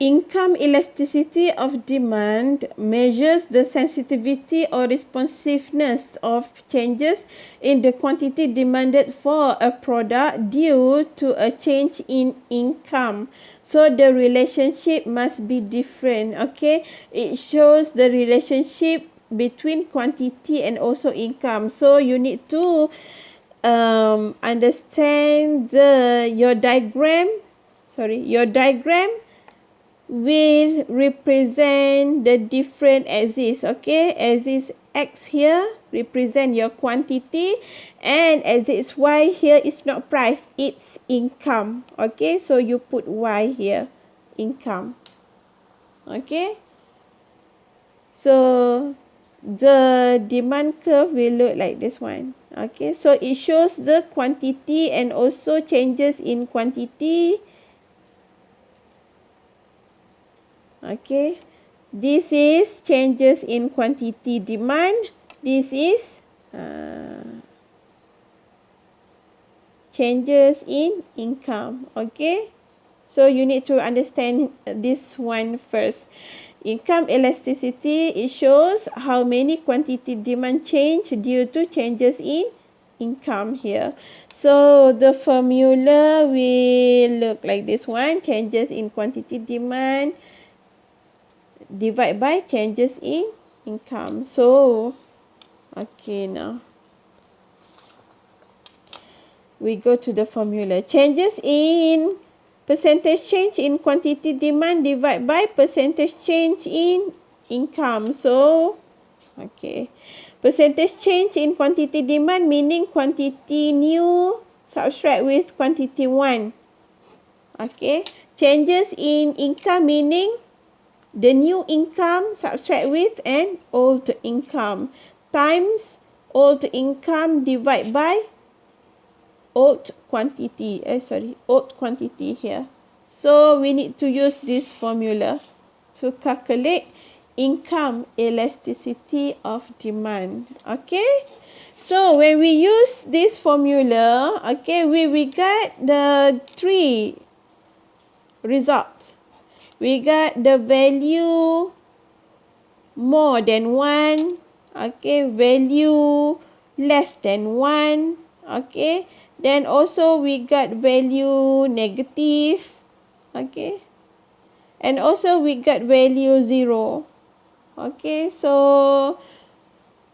income elasticity of demand measures the sensitivity or responsiveness of changes in the quantity demanded for a product due to a change in income. So the relationship must be different. Okay, it shows the relationship between quantity and also income. So you need to understand your diagram will represent the different axis. Okay, axis X here represent your quantity, and axis Y here is not price, it's income. Okay, so you put Y here, income. Okay, so the demand curve will look like this one. Okay, so it shows the quantity and also changes in quantity. Okay, this is changes in quantity demand. This is changes in income. Okay, so you need to understand this one first. Income elasticity, it shows how many quantity demand change due to changes in income here. So the formula will look like this one. Changes in quantity demand divide by changes in income. So okay, now we go to the formula. Changes in percentage change in quantity demand divide by percentage change in income. So okay, percentage change in quantity demand meaning quantity new subtract with quantity 1. Okay, changes in income meaning the new income subtract with an old income times old income divide by old quantity. Old quantity here. So we need to use this formula to calculate income elasticity of demand. Okay, so when we use this formula, okay, we got the 3 results. We got the value more than 1, okay, value less than 1, okay, then also we got value negative, okay, and also we got value 0. Okay, so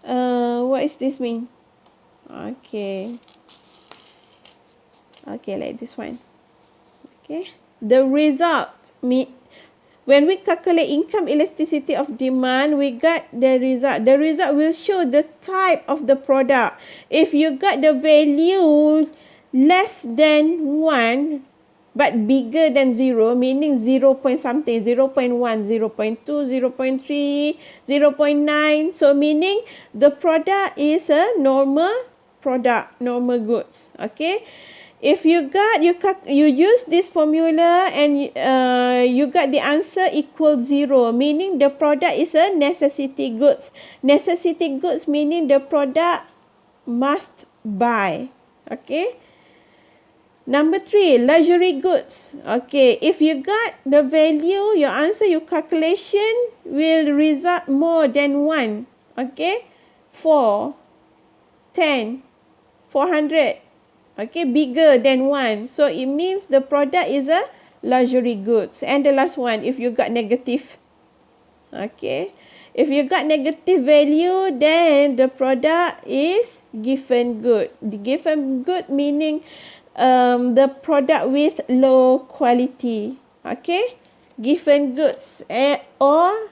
what is this mean? Okay, like this one. Okay, the result when we calculate income elasticity of demand, we got the result. The result will show the type of the product. If you got the value less than 1 but bigger than 0, meaning 0 point something, 0 0.1, 0 0.2, 0 0.3, 0 0.9, so meaning the product is a normal product, normal goods. Okay, if you got you use this formula and you got the answer equal 0, meaning the product is a necessity goods. Necessity goods meaning the product must buy. Okay, number 3, luxury goods. Okay, if you got the value, your answer, your calculation will result more than 1. Okay, 4, 10, 400. Okay, bigger than 1. So it means the product is a luxury goods. And the last one, if you got negative. Okay, if you got negative value, then the product is given good. The given good meaning the product with low quality. Okay, given goods, or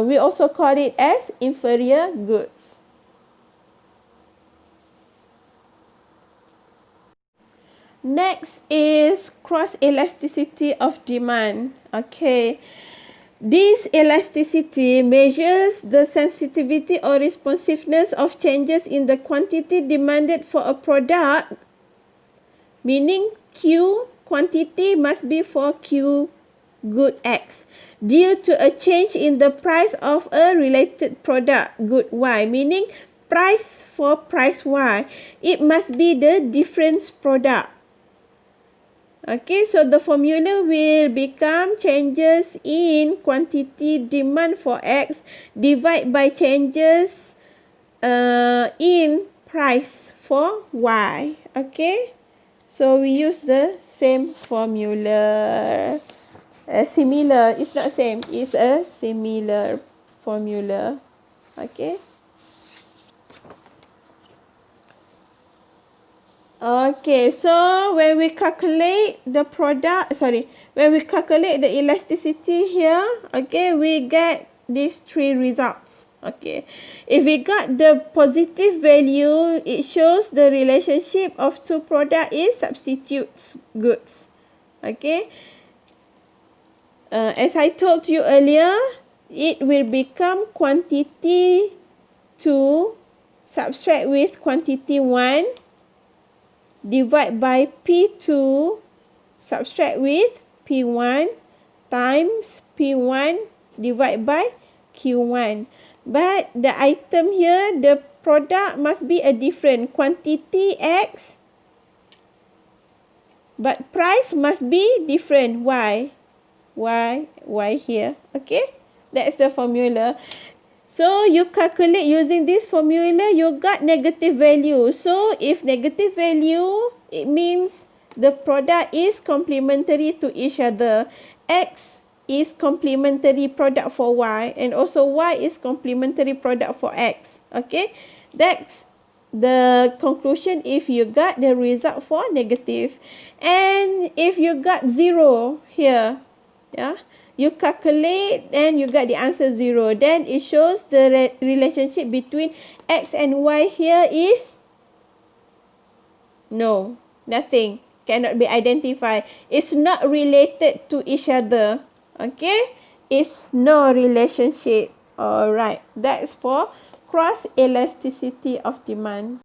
we also call it as inferior goods. Next is cross elasticity of demand. Okay, this elasticity measures the sensitivity or responsiveness of changes in the quantity demanded for a product, meaning Q quantity must be for Q good X, due to a change in the price of a related product good Y, meaning price for price Y. It must be the difference product. Okay, so the formula will become changes in quantity demand for X divided by changes in price for Y. Okay, so we use the same formula. Similar, it's not same, it's a similar formula. Okay. Okay, so when we calculate the product, when we calculate the elasticity here, okay, we get these three results. Okay, if we got the positive value, it shows the relationship of two products is substitute goods. Okay, as I told you earlier, it will become quantity 2 subtract with quantity 1 divide by P2 subtract with P1 times P1 divide by Q1. But the item here, the product must be a different quantity X, but price must be different. Why? Why here? Okay, that's the formula. So you calculate using this formula, you got negative value. So if negative value, it means the product is complementary to each other. X is complementary product for Y, and also Y is complementary product for X. Okay, that's the conclusion if you got the result for negative. And if you got 0 here, yeah, you calculate and you got the answer 0, then it shows the relationship between X and Y here is no, nothing, cannot be identified. It's not related to each other. Okay, it's no relationship. Alright, that's for cross elasticity of demand.